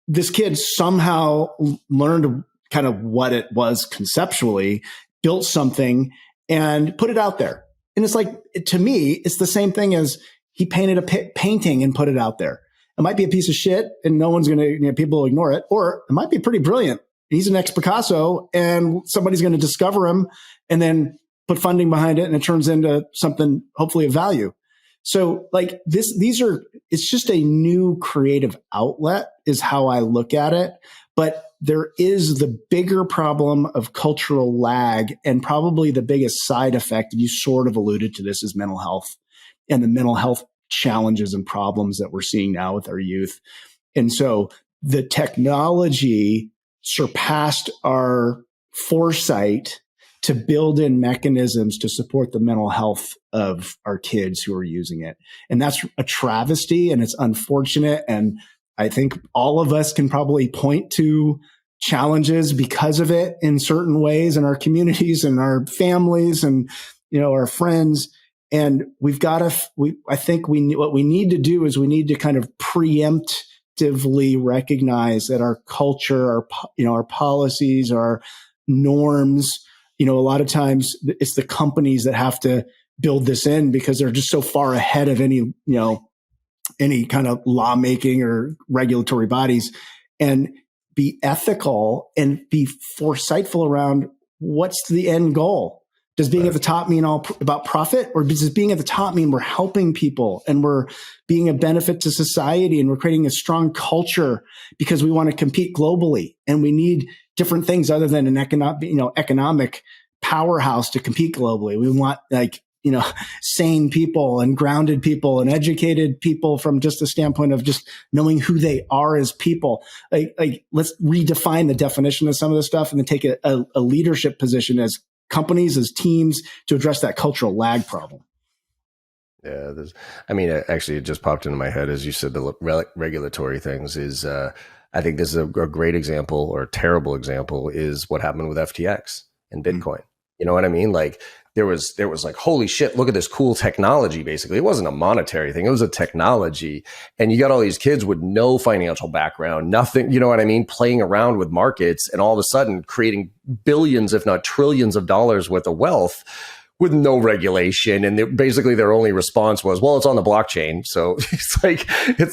Speaker 3: this kid somehow learned kind of what it was conceptually, built something and put it out there. And it's like, to me, it's the same thing as he painted a painting and put it out there. It might be a piece of shit and no one's going to, people will ignore it, or it might be pretty brilliant. He's an ex-Picasso and somebody's going to discover him and then put funding behind it, and it turns into something hopefully of value. So like it's just a new creative outlet is how I look at it. But there is the bigger problem of cultural lag, and probably the biggest side effect, and you sort of alluded to this, is mental health and the mental health challenges and problems that we're seeing now with our youth. And so the technology surpassed our foresight to build in mechanisms to support the mental health of our kids who are using it. And that's a travesty, and it's unfortunate. And I think all of us can probably point to challenges because of it in certain ways in our communities and our families and, our friends. And we've got to, I think what we need to do is we need to kind of preemptively recognize that our culture, our policies, our norms, a lot of times it's the companies that have to build this in because they're just so far ahead of any kind of lawmaking or regulatory bodies, and be ethical and be foresightful around what's the end goal. Does being at the top mean all about profit, or does being at the top mean we're helping people and we're being a benefit to society and we're creating a strong culture because we want to compete globally and we need different things other than an economic powerhouse to compete globally. We want sane people and grounded people and educated people from just the standpoint of just knowing who they are as people. Like let's redefine the definition of some of this stuff and then take a leadership position as companies, as teams, to address that cultural lag problem.
Speaker 1: Yeah, actually, it just popped into my head as you said the regulatory things is, I think this is a great example, or a terrible example, is what happened with FTX and Bitcoin. Mm-hmm. You know what I mean? Like there was like, holy shit, look at this cool technology. Basically, it wasn't a monetary thing. It was a technology. And you got all these kids with no financial background, nothing, you know what I mean? Playing around with markets and all of a sudden creating billions, if not trillions of dollars worth of wealth with no regulation. And basically their only response was, well, it's on the blockchain. So it's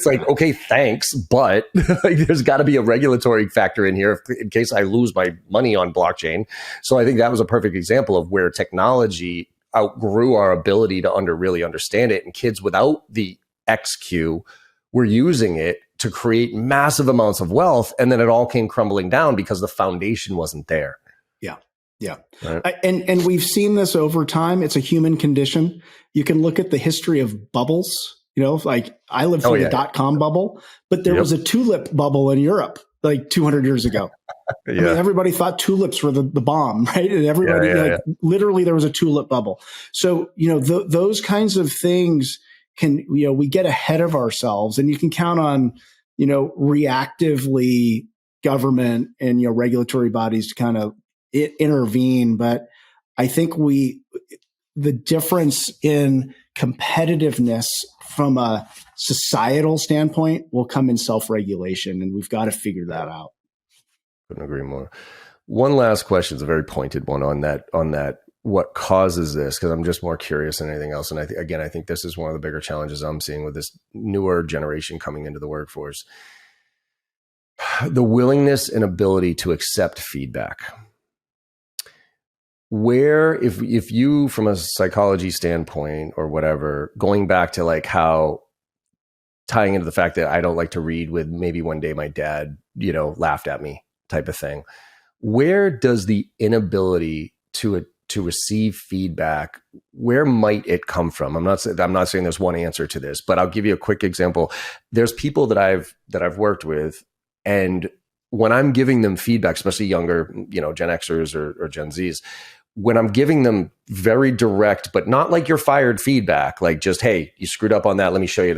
Speaker 1: like, okay, thanks. But like, there's got to be a regulatory factor in here in case I lose my money on blockchain. So I think that was a perfect example of where technology outgrew our ability to really understand it. And kids without the XQ were using it to create massive amounts of wealth. And then it all came crumbling down because the foundation wasn't there.
Speaker 3: Yeah. Yeah.
Speaker 1: Right.
Speaker 3: And we've seen this over time. It's a human condition. You can look at the history of bubbles, like I lived through the dot-com bubble, but there was a tulip bubble in Europe like 200 years ago. I mean, everybody thought tulips were the bomb, right? And everybody, literally there was a tulip bubble. So, those kinds of things can, we get ahead of ourselves, and you can count on, reactively government and, regulatory bodies to kind of intervene. But I think the difference in competitiveness from a societal standpoint will come in self-regulation, and we've got to figure that out.
Speaker 1: Couldn't agree more. One last question is a very pointed one on that. What causes this? Because I'm just more curious than anything else. And I think this is one of the bigger challenges I'm seeing with this newer generation coming into the workforce. The willingness and ability to accept feedback. Where, if you, from a psychology standpoint or whatever, going back to like how tying into the fact that I don't like to read with maybe one day my dad, laughed at me type of thing. Where does the inability to receive feedback, where might it come from? I'm not saying there's one answer to this, but I'll give you a quick example. There's people that I've worked with, and when I'm giving them feedback, especially younger, Gen Xers or Gen Zs, when I'm giving them very direct, but not like you're fired feedback, like just, hey, you screwed up on that, let me show you,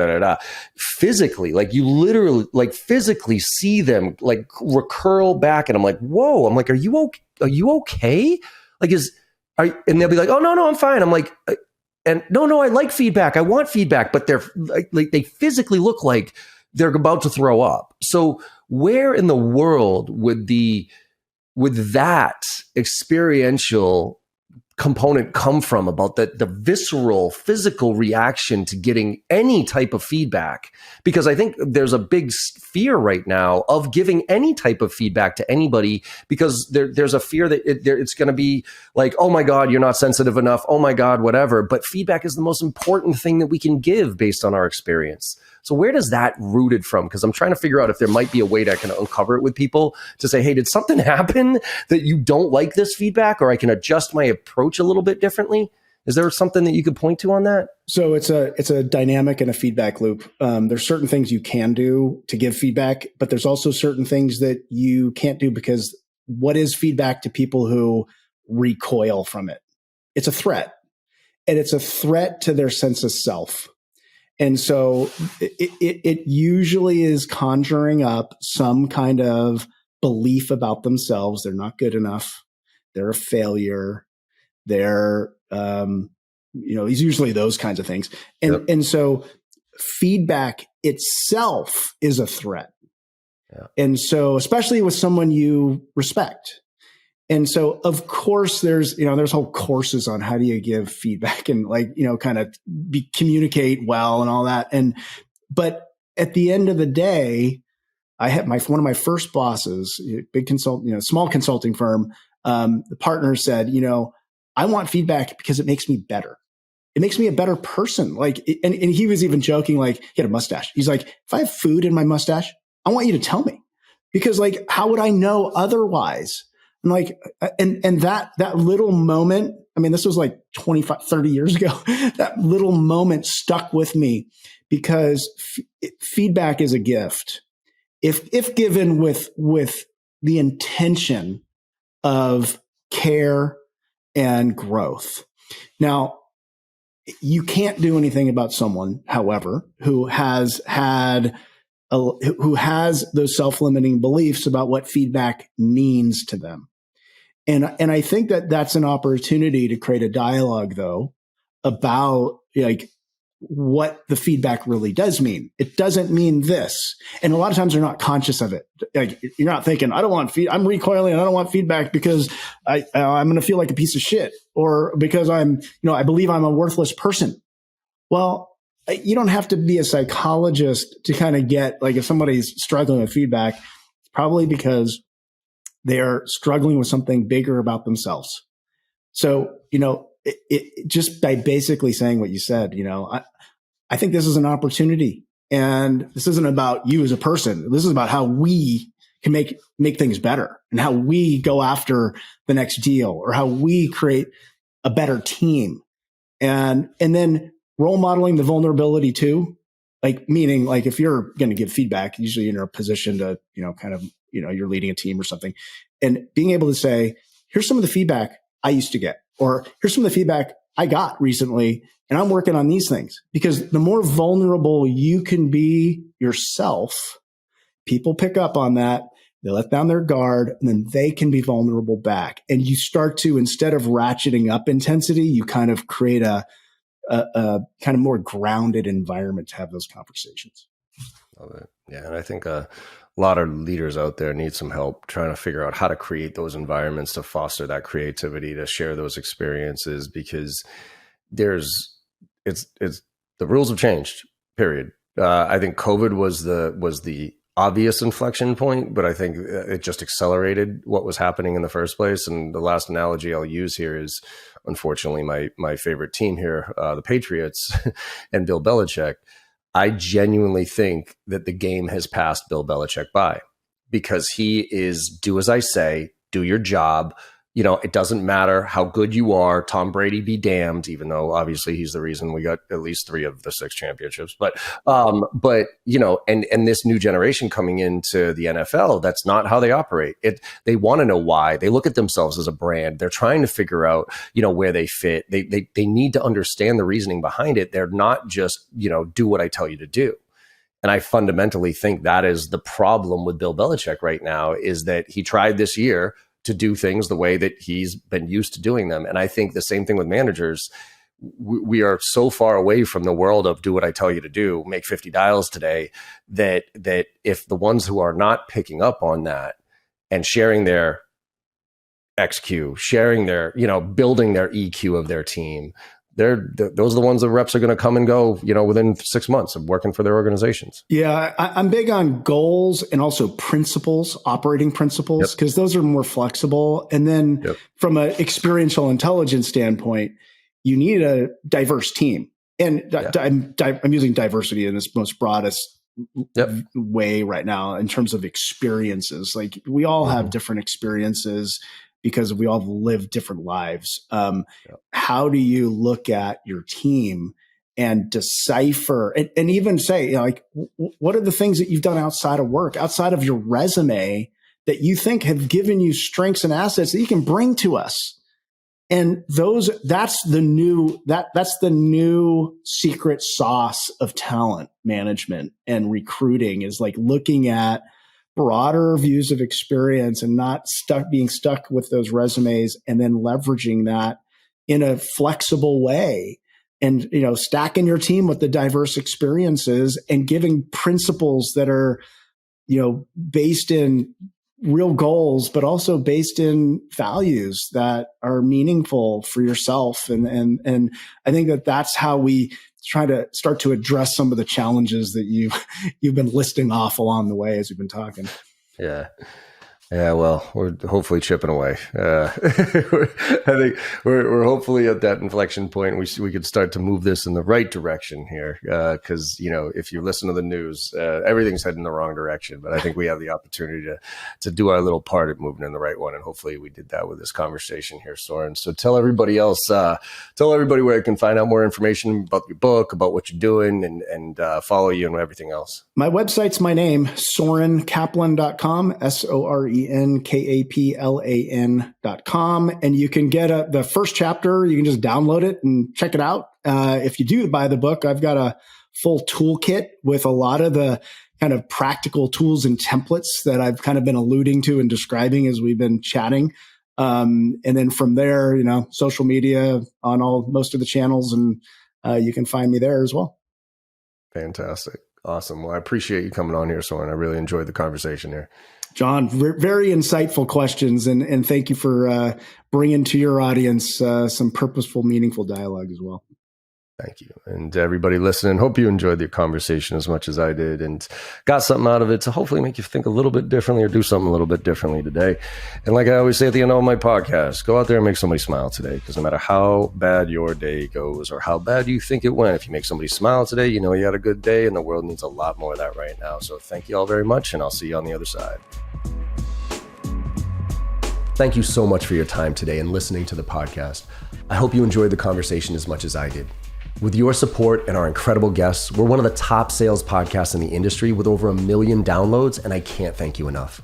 Speaker 1: physically, like you literally, like physically see them like recurl back, and I'm like, whoa, I'm like, are you okay? Like, and they'll be like, oh, no, I'm fine. I'm like, and no, I like feedback. I want feedback, but they're like they physically look like they're about to throw up. So where in the world would that experiential component come from, about the visceral physical reaction to getting any type of feedback? Because I think there's a big fear right now of giving any type of feedback to anybody, because there's a fear that it's going to be like, oh my God, you're not sensitive enough. Oh my God, whatever. But feedback is the most important thing that we can give based on our experience. So where does that rooted from? Because I'm trying to figure out if there might be a way that I can uncover it with people to say, hey, did something happen that you don't like this feedback, or I can adjust my approach a little bit differently? Is there something that you could point to on that?
Speaker 3: So it's a dynamic and a feedback loop. There's certain things you can do to give feedback, but there's also certain things that you can't do, because what is feedback to people who recoil from it? It's a threat, and it's a threat to their sense of self. And so it usually is conjuring up some kind of belief about themselves. They're not good enough. They're a failure. They're, it's usually those kinds of things. And so feedback itself is a threat. Yeah. And so, especially with someone you respect. And so, of course, there's whole courses on how do you give feedback and kind of communicate well and all that. But at the end of the day, I had one of my first bosses, small consulting firm. The partner said, I want feedback because it makes me better. It makes me a better person. And he was even joking, like, he had a mustache. He's like, if I have food in my mustache, I want you to tell me, because how would I know otherwise? I'm like, and that little moment, I mean, this was like 25, 30 years ago, that little moment stuck with me, because feedback is a gift. If given with the intention of care and growth. Now, you can't do anything about someone, however, who has those self-limiting beliefs about what feedback means to them. And I think that that's an opportunity to create a dialogue, though, about what the feedback really does mean. It doesn't mean this. And a lot of times they're not conscious of it. Like, you're not thinking, I don't want I'm recoiling and I don't want feedback because I'm going to feel like a piece of shit, or because I believe I'm a worthless person. Well, you don't have to be a psychologist to kind of get, like, if somebody's struggling with feedback, it's probably because they're struggling with something bigger about themselves. So, just by basically saying what you said, I think this is an opportunity, and this isn't about you as a person. This is about how we can make things better, and how we go after the next deal, or how we create a better team. And then role modeling the vulnerability too, meaning if you're going to give feedback, usually you're in a position to, you're leading a team or something, and being able to say, here's some of the feedback I used to get, or here's some of the feedback I got recently, and I'm working on these things. Because the more vulnerable you can be yourself, people pick up on that, they let down their guard, and then they can be vulnerable back. And you start to, instead of ratcheting up intensity, you kind of create a kind of more grounded environment to have those conversations.
Speaker 1: Love it. Yeah. And I think a lot of leaders out there need some help trying to figure out how to create those environments to foster that creativity, to share those experiences, because the rules have changed, period. I think COVID was the obvious inflection point, but I think it just accelerated what was happening in the first place. And the last analogy I'll use here is, unfortunately, my favorite team here, the Patriots and Bill Belichick. I genuinely think that the game has passed Bill Belichick by, because he is do as I say, do your job. It doesn't matter how good you are. Tom Brady be damned, even though obviously he's the reason we got at least 3 of the 6 championships. But and this new generation coming into the NFL, that's not how they operate. They want to know why. They look at themselves as a brand. They're trying to figure out, where they fit. They need to understand the reasoning behind it. They're not just, do what I tell you to do. And I fundamentally think that is the problem with Bill Belichick right now, is that he tried this year to do things the way that he's been used to doing them. And I think the same thing with managers. We are so far away from the world of do what I tell you to do, make 50 dials today, that if the ones who are not picking up on that and sharing their XQ, sharing their, building their EQ of their team, those are the ones the reps are going to come and go, within 6 months of working for their organizations.
Speaker 3: Yeah, I'm big on goals and also principles, operating principles, because those are more flexible. And then from an experiential intelligence standpoint, you need a diverse team. And I'm using diversity in its most broadest way right now in terms of experiences. Like, we all have different experiences, because we all live different lives. How do you look at your team and decipher and even say, what are the things that you've done outside of work, outside of your resume, that you think have given you strengths and assets that you can bring to us? And that's the new secret sauce of talent management and recruiting, is looking at broader views of experience and not being stuck with those resumes, and then leveraging that in a flexible way, and, stacking your team with the diverse experiences and giving principles that are, based in real goals, but also based in values that are meaningful for yourself. And I think that's how we try to start to address some of the challenges that you've been listing off along the way as we've been talking.
Speaker 1: Yeah. Yeah, well, we're hopefully chipping away. I think we're hopefully at that inflection point. We could start to move this in the right direction here, because if you listen to the news, everything's heading in the wrong direction. But I think we have the opportunity to do our little part at moving in the right one, and hopefully we did that with this conversation here, Soren. So tell everybody where they can find out more information about your book, about what you're doing, and follow you and everything else.
Speaker 3: My website's my name, SorenKaplan.com, SorenKaplan.com. And you can get the first chapter. You can just download it and check it out. If you do buy the book, I've got a full toolkit with a lot of the kind of practical tools and templates that I've kind of been alluding to and describing as we've been chatting. And then from there, social media on most of the channels, and you can find me there as well.
Speaker 1: Fantastic. Awesome. Well, I appreciate you coming on here, Soren. I really enjoyed the conversation here.
Speaker 3: John, very insightful questions, and thank you for bringing to your audience some purposeful, meaningful dialogue as well.
Speaker 1: Thank you. And everybody listening, hope you enjoyed the conversation as much as I did and got something out of it to hopefully make you think a little bit differently or do something a little bit differently today. And like I always say at the end of my podcast, go out there and make somebody smile today, because no matter how bad your day goes or how bad you think it went, if you make somebody smile today, you know you had a good day, and the world needs a lot more of that right now. So thank you all very much, and I'll see you on the other side. Thank you so much for your time today and listening to the podcast. I hope you enjoyed the conversation as much as I did. With your support and our incredible guests, we're one of the top sales podcasts in the industry with over 1 million downloads, and I can't thank you enough.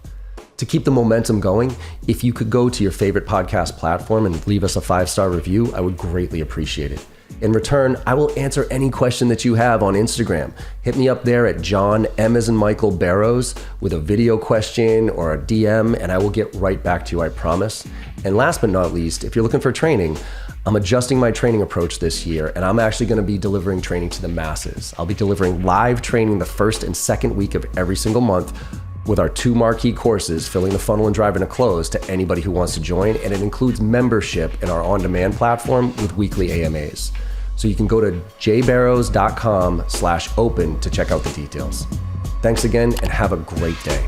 Speaker 1: To keep the momentum going, if you could go to your favorite podcast platform and leave us a 5-star review, I would greatly appreciate it. In return, I will answer any question that you have on Instagram. Hit me up there at John M as in Michael Barrows with a video question or a DM, and I will get right back to you, I promise. And last but not least, if you're looking for training, I'm adjusting my training approach this year, and I'm actually going to be delivering training to the masses. I'll be delivering live training the first and second week of every single month with our 2 marquee courses, Filling the Funnel and Driving to Close, to anybody who wants to join. And it includes membership in our on-demand platform with weekly AMAs. So you can go to jbarrows.com/open to check out the details. Thanks again, and have a great day.